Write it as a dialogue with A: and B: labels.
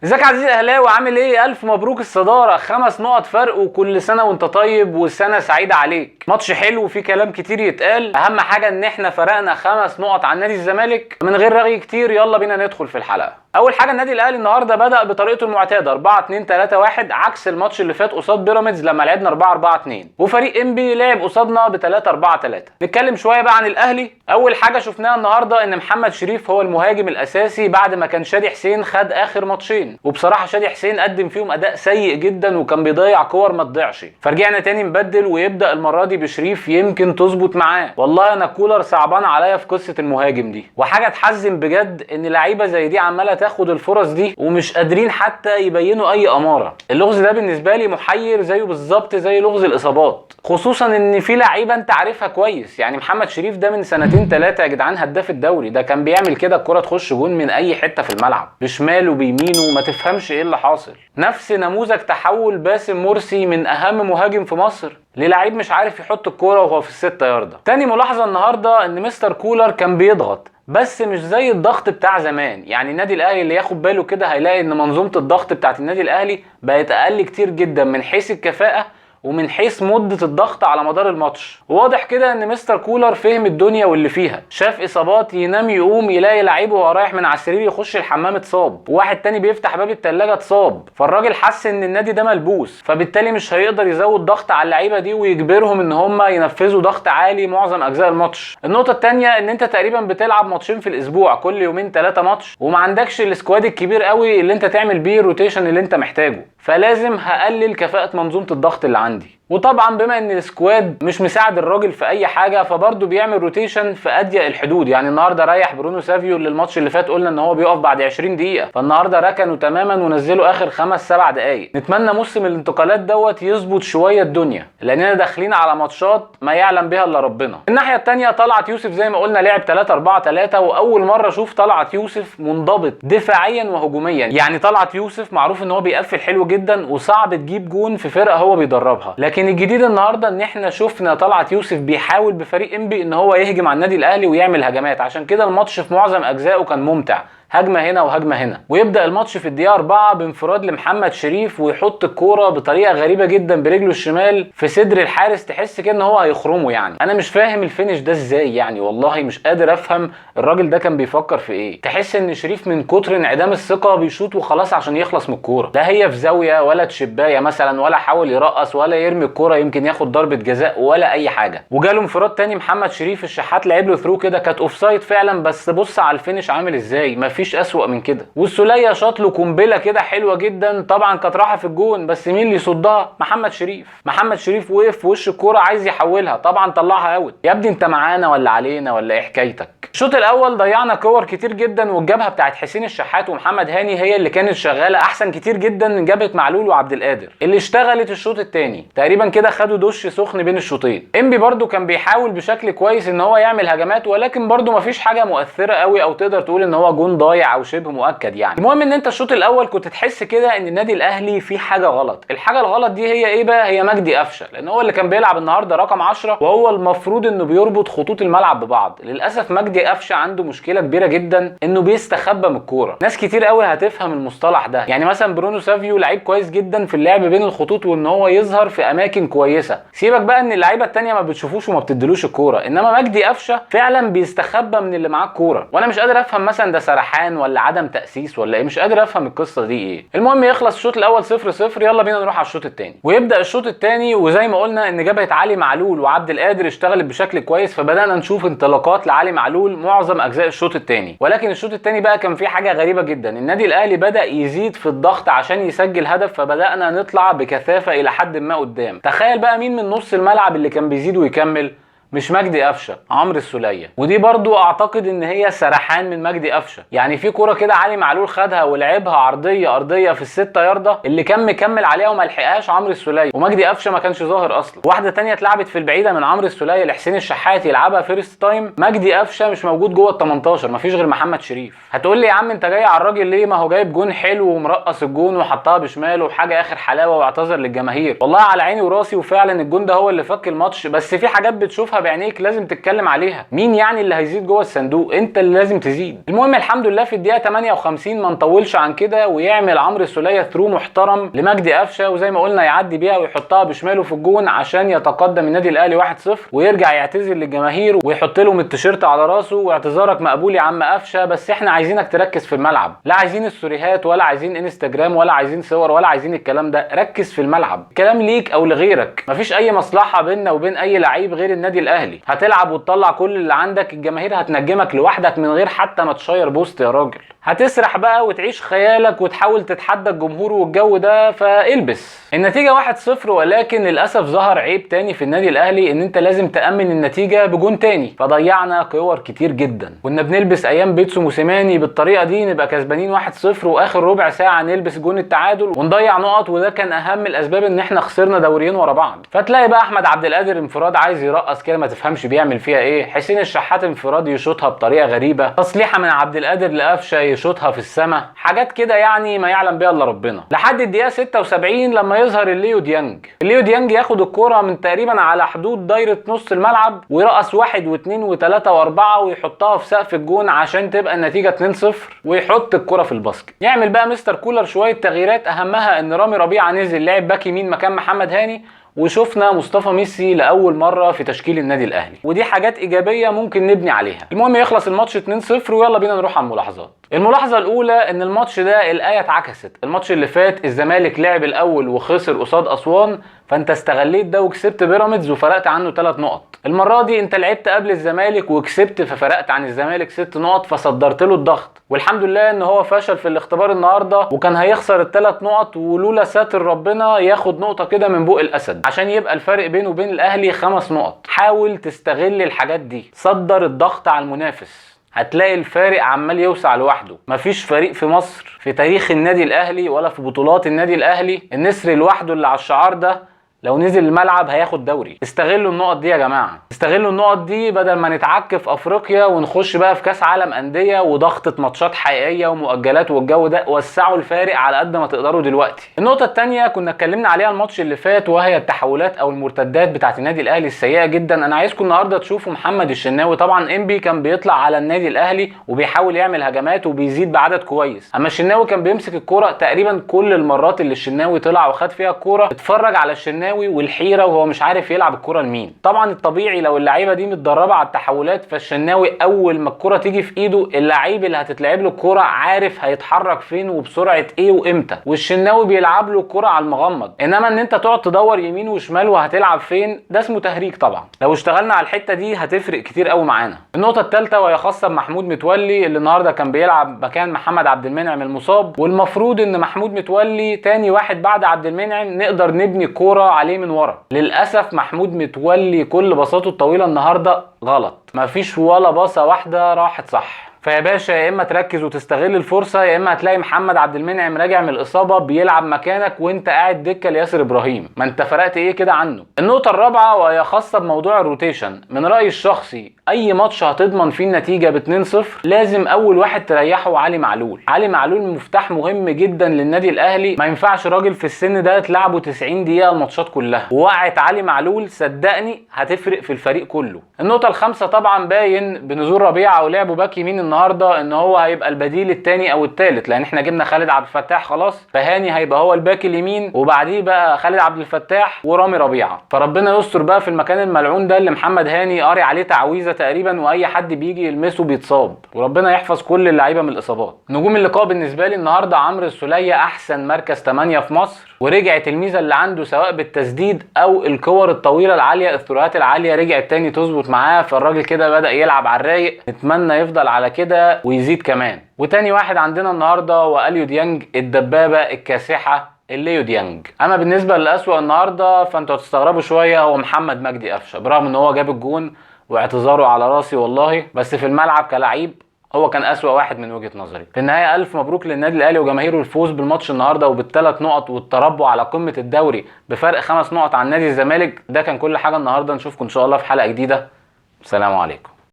A: ازيك يا عزيزي الاهلاوي، عامل ايه؟ الف مبروك الصداره، 5 نقط فرق، وكل سنه وانت طيب والسنه سعيده عليك. ماتش حلو وفيه كلام كتير يتقال، اهم حاجه ان احنا فرقنا 5 نقط عن نادي الزمالك. من غير رغي كتير يلا بينا ندخل في الحلقه. اول حاجه النادي الاهلي النهارده بدا بطريقته المعتاده 4-2-3-1 عكس الماتش اللي فات قصاد بيراميدز لما لعبنا 4-4-2، وفريق انبي لعب قصادنا ب 3-4-3. نتكلم شويه بقى عن الاهلي. اول حاجه شفناها النهارده ان محمد شريف هو المهاجم الاساسي بعد ما كان شادي حسين خد اخر ماتشين، وبصراحه شادي حسين قدم فيهم اداء سيء جدا وكان بيضيع كور ما تضيعش، فرجعنا تاني نبدل ويبدا المره دي بشريف يمكن تظبط معاه. والله انا كولر صعبان عليا في قصه المهاجم دي، وحاجه تحزن بجد ان لعيبه زي دي عماله تاخد الفرص دي ومش قادرين حتى يبينوا اي اماره. اللغز ده بالنسبه لي محير زيه بالظبط زي لغز الاصابات، خصوصا ان في لعيبه انت عارفها كويس. يعني محمد شريف ده من 2-3 يا جدعان هداف الدوري، ده كان بيعمل كده الكره تخش جون من اي حته في الملعب بشماله بيمينه، وما تفهمش ايه اللي حاصل. نفس نموذج تحول باسم مرسي من اهم مهاجم في مصر للعيب مش عارف يحط الكوره وهو في ال6 ياردة. تاني ملاحظه النهارده ان مستر كولر كان بيضغط، بس مش زي الضغط بتاع زمان. يعني النادي الاهلي اللي ياخد باله كده هيلاقي ان منظومه الضغط بتاعت النادي الاهلي بقت اقل كتير جدا من حيث الكفاءه ومن حيث مدة الضغط على مدار الماتش. واضح كده ان مستر كولر فهم الدنيا واللي فيها، شاف اصابات ينام يقوم يلاقي لعيب وهو رايح من على السرير يخش الحمام اتصاب، وواحد تاني بيفتح باب التلاجة اتصاب، فالراجل حس ان النادي ده ملبوس، فبالتالي مش هيقدر يزود ضغط على اللعيبه دي ويجبرهم ان هم ينفذوا ضغط عالي معظم اجزاء الماتش. النقطه الثانيه ان انت تقريبا بتلعب ماتشين في الاسبوع، كل يومين 3 ماتش، وما عندكش السكواد الكبير قوي اللي انت تعمل بيه الروتيشن اللي انت محتاجه، فلازم هقلل كفاءه منظومه الضغط اللي عندي. وطبعا بما ان السكواد مش مساعد الراجل في اي حاجه فبرضه بيعمل روتيشن في اضيق الحدود. يعني النهارده ريح برونو سافيو اللي الماتش اللي فات قلنا ان هو بيقف بعد 20 دقيقه، فالنهارده ركنه تماما ونزله اخر 5-7 دقائق. نتمنى موسم الانتقالات دوت يظبط شويه الدنيا، لاننا داخلين على ماتشات ما يعلم بها الا ربنا. الناحيه الثانيه طلعت يوسف زي ما قلنا لعب 3-4-3، واول مره اشوف طلعت يوسف منضبط دفاعيا وهجوميا. يعني طلعت يوسف معروف ان هو بيقفل حلو جدا وصعب تجيب جون في فرقه هو بيدربها، لكن الجديد النهارده ان احنا شفنا طلعت يوسف بيحاول بفريق انبي ان هو يهجم على النادي الاهلي ويعمل هجمات، عشان كده الماتش في معظم اجزائه كان ممتع، هجمه هنا وهجمه هنا. ويبدا الماتش في الدقيقه 4 بانفراد لمحمد شريف ويحط الكوره بطريقه غريبه جدا برجله الشمال في صدر الحارس، تحس كده ان هو هيخرمه. يعني انا مش فاهم الفينش ده ازاي، يعني والله مش قادر افهم الراجل ده كان بيفكر في ايه. تحس ان شريف من كتر انعدام الثقه بيشوط وخلاص عشان يخلص من الكوره، لا هي في زاويه ولا تشبايه مثلا، ولا حاول يرقص ولا يرمي الكوره يمكن ياخد ضربه جزاء ولا اي حاجه. وجاله انفراد تاني محمد شريف، الشحات لعب له ثرو كده كانت اوفسايد فعلا، بس بص على الفينش عامل ازاي، مفيش اسوأ من كده. والسوليه شاط له قنبله كده حلوه جدا، طبعا كانت رايحه في الجون، بس مين اللي يصدها؟ محمد شريف وقف في وش الكوره عايز يحولها، طبعا طلعها اوت. يا ابني انت معانا ولا علينا ولا ايه حكايتك؟ الشوط الاول ضيعنا كور كتير جدا، والجبهه بتاعت حسين الشحات ومحمد هاني هي اللي كانت شغاله احسن كتير جدا من جبهه معلول وعبد القادر اللي اشتغلت الشوط الثاني. تقريبا كده خدوا دش سخن بين الشوطين. انبي برده كان بيحاول بشكل كويس ان هو يعمل هجمات، ولكن برده مفيش حاجه مؤثره قوي او تقدر تقول ان هو جون ضايع او شبه مؤكد. يعني المهم ان انت الشوط الاول كنت تحس كده ان النادي الاهلي فيه حاجه غلط. الحاجه الغلط دي هي ايه بقى؟ هي مجدي قفشه، لان هو اللي كان بيلعب النهارده رقم 10 وهو المفروض انه بيربط خطوط الملعب ببعض. للاسف مجدي قفشه عنده مشكله كبيره جدا انه بيستخبى من الكوره. ناس كتير قوي هتفهم المصطلح ده. يعني مثلا برونو سافيو لعيب كويس جدا في اللعب بين الخطوط وان هو يظهر في اماكن كويسه، سيبك بقى ان اللعيبه الثانيه ما بتشوفوش وما بتدلوش الكوره، انما مجدي قفشه فعلا بيستخبى من اللي معاه الكوره. وانا مش قادر افهم مثلا ده سرحان ولا عدم تاسيس ولا ايه، مش قادر افهم القصه دي ايه. المهم يخلص الشوط الاول 0-0، يلا بينا نروح على الشوط الثاني. ويبدا الشوط الثاني وزي ما قلنا ان جبهه علي معلول وعبد القادر اشتغلت بشكل كويس، فبدانا نشوف انطلاقات لعلي معلول معظم اجزاء الشوط الثاني. ولكن الشوط الثاني بقى كان فيه حاجه غريبه جدا، النادي الاهلي بدا يزيد في الضغط عشان يسجل هدف، فبدانا نطلع بكثافه الى حد ما قدام. تخيل بقى مين من نص الملعب اللي كان بيزيد ويكمل؟ مش مجدي قفشه، عمرو السوليه. ودي برضو اعتقد ان هي سرحان من مجدي قفشه. يعني في كوره كده علي معلول خدها ولعبها عرضيه ارضيه في ال6 ياردة اللي كان مكمل عليها وما لحقهاش عمرو السوليه، ومجدي قفشه ما كانش ظاهر اصلا. واحده ثانيه اتلعبت في البعيده من عمرو السوليه لحسين الشحات يلعبها فيرست تايم، مجدي قفشه مش موجود جوه ال18، مفيش غير محمد شريف. هتقول لي يا عم انت جاي على الراجل ليه؟ ما هو جايب جون حلو ومرقص الجون وحطها بشماله وحاجه اخر حلاوه واعتذر للجماهير. والله على عيني وراسي، وفعلا الجون ده هو اللي فك الماتش، بس في حاجات بتشوفها بعينيك لازم تتكلم عليها. مين يعني اللي هيزيد جوه الصندوق؟ انت اللي لازم تزيد. المهم الحمد لله في الدقيقه 58 ما نطولش عن كده ويعمل عمرو السوليه ثرو محترم لمجدي قفشه، وزي ما قلنا يعدي بيها ويحطها بشماله في الجون عشان يتقدم النادي الاهلي 1-0 ويرجع يعتذر للجماهير ويحط لهم التيشيرت على راسه: واعتذارك مقبول يا عم قفشه، بس احنا عايزينك تركز في الملعب، لا عايزين السوريهات ولا عايزين انستجرام ولا عايزين صور ولا عايزين الكلام ده، ركز في الملعب. كلام ليك او لغيرك، مفيش اي مصلحه بيننا وبين اي لعيب غير النادي الاهلي. هتلعب وتطلع كل اللي عندك، الجماهير هتنجمك لوحدك من غير حتى ما تشير بوست يا راجل. هتسرح بقى وتعيش خيالك وتحاول تتحدى الجمهور والجو ده، فالبس. النتيجه 1-0، ولكن للاسف ظهر عيب تاني في النادي الاهلي، ان انت لازم تامن النتيجه بجون تاني، فضيعنا كور كتير جدا. كنا بنلبس ايام بيتسو موسيماني بالطريقه دي، نبقى كسبانين 1-0 واخر ربع ساعه نلبس جون التعادل ونضيع نقط، وده كان اهم الاسباب ان احنا خسرنا دوريين ورا بعض. فتلاقي بقى احمد عبد القادر انفراد عايز يرقص كده ما تفهمش بيعمل فيها ايه، حسين الشحات انفراد يشوطها بطريقه غريبه، تصليحه من عبد القادر لقفشه يشوطها في السماء، حاجات كده يعني ما يعلم بيها الا ربنا. لحد الدقيقه 76 لما يظهر الليو ديانج. الليو ديانج ياخد الكرة من تقريبا على حدود دايره نص الملعب ويرقص 1 و2 و3 و4 ويحطها في سقف الجون عشان تبقى النتيجه 2-0 ويحط الكرة في الباسكت. يعمل بقى مستر كولر شويه تغييرات، اهمها ان رامي ربيعه نزل لعب باك يمين مكان محمد هاني، وشفنا مصطفى ميسي لاول مره في تشكيل النادي الاهلي، ودي حاجات ايجابيه ممكن نبني عليها. المهم يخلص الماتش 2-0 ويلا بينا نروح على الملاحظات. الملاحظه الاولى ان الماتش ده الايه اتعكست. الماتش اللي فات الزمالك لعب الاول وخسر قصاد اسوان، فانت استغليت ده وكسبت بيراميدز وفرقت عنه 3 نقط. المره دي انت لعبت قبل الزمالك وكسبت ففرقت عن الزمالك 6 نقط، فصدرت له الضغط. والحمد لله ان هو فشل في الاختبار النهارده وكان هيخسر ال3 نقط، ولولا ساتر ربنا ياخد نقطه كده من بوق الاسد عشان يبقى الفرق بينه وبين الاهلي 5 نقط. حاول تستغل الحاجات دي، صدر الضغط على المنافس، هتلاقي الفارق عمال يوسع لوحده. مفيش فريق في مصر في تاريخ النادي الاهلي ولا في بطولات النادي الاهلي النسر لوحده اللي على الشعار ده لو نزل الملعب هياخد دوري. استغلوا النقط دي يا جماعه، استغلوا النقط دي بدل ما نتعك في افريقيا ونخش بقى في كاس عالم انديه وضغطه ماتشات حقيقيه ومؤجلات والجو ده. وسعوا الفارق على قد ما تقدروا دلوقتي. النقطه الثانيه كنا اتكلمنا عليها الماتش اللي فات، وهي التحولات او المرتدات بتاعه النادي الاهلي السيئه جدا. انا عايزكم النهارده تشوفوا محمد الشناوي. طبعا انبي كان بيطلع على النادي الاهلي وبيحاول يعمل هجمات وبيزيد بعدد كويس، اما الشناوي كان بيمسك الكوره تقريبا كل المرات اللي الشناوي طلع وخد فيها الكوره اتفرج على الشناوي والحيره وهو مش عارف يلعب الكوره لمين. طبعا الطبيعي لو اللعيبه دي متدربه على التحولات، فالشناوي اول ما الكوره تيجي في ايده اللعيب اللي هتتلعب له الكوره عارف هيتحرك فين وبسرعه ايه وامتى، والشناوي بيلعب له الكوره على المغمض. انما ان انت تقعد تدور يمين وشمال وهتلعب فين، ده اسمه تهريج. طبعا لو اشتغلنا على الحته دي هتفرق كتير قوي معانا. النقطه الثالثه وهي خاصه بمحمود متولي اللي النهارده كان بيلعب مكان محمد عبد المنعم المصاب، والمفروض ان محمود متولي تاني واحد بعد عبد المنعم نقدر نبني كوره عليه من ورا. للاسف محمود متولي كل باصاته الطويله النهارده غلط، مفيش ولا باصه واحده راحت صح. فيا باشا يا اما تركز وتستغل الفرصه، يا اما هتلاقي محمد عبد المنعم راجع من الاصابه بيلعب مكانك وانت قاعد دكه لياسر ابراهيم، ما انت فرقت ايه كده عنه. النقطه الرابعه وهي خاصه بموضوع الروتيشن. من رايي الشخصي اي ماتش هتضمن فيه النتيجه ب2-0 لازم اول واحد تريحه علي معلول. علي معلول مفتاح مهم جدا للنادي الاهلي، ما ينفعش راجل في السن ده تلعبه 90 دقيقه الماتشات كلها. ووقعت علي معلول صدقني هتفرق في الفريق كله. النقطه الخامسه طبعا باين بنزول ربيعه ولعبه باك يمين النهارده ان هو هيبقى البديل الثاني او الثالث، لان احنا جبنا خالد عبد الفتاح خلاص، فهاني هيبقى هو الباك اليمين وبعديه بقى خالد عبد الفتاح ورامي ربيعه. فربنا يستر بقى في المكان الملعون ده اللي محمد هاني قاري عليه تعويذه تقريبا، واي حد بيجي يلمسه بيتصاب، وربنا يحفظ كل اللعيبه من الاصابات. نجوم اللقاء بالنسبه لي النهارده عمرو السوليه احسن مركز 8 في مصر، ورجعت الميزه اللي عنده سواء بالتسديد او الكور الطويله العاليه الثريات العاليه رجعت تاني تظبط معاه، فالراجل كده بدا يلعب على الرايق، نتمنى يفضل على كده ويزيد كمان. وتاني واحد عندنا النهارده هو اليو ديانج الدبابه الكاسحه الليو ديانج. اما بالنسبه للاسوأ النهارده فانتوا هتستغربوا شويه، هو محمد مجدي قفشه، برغم ان هو جاب الجون واعتذاره على راسي والله، بس في الملعب كلاعب هو كان أسوأ واحد من وجهة نظري. في النهاية ألف مبروك للنادي الأهلي وجماهيره الفوز بالماتش النهارده وبال3 نقط والتربع على قمة الدوري بفرق 5 نقط عن نادي الزمالك. ده كان كل حاجة النهارده، نشوفكم إن شاء الله في حلقة جديدة. السلام عليكم.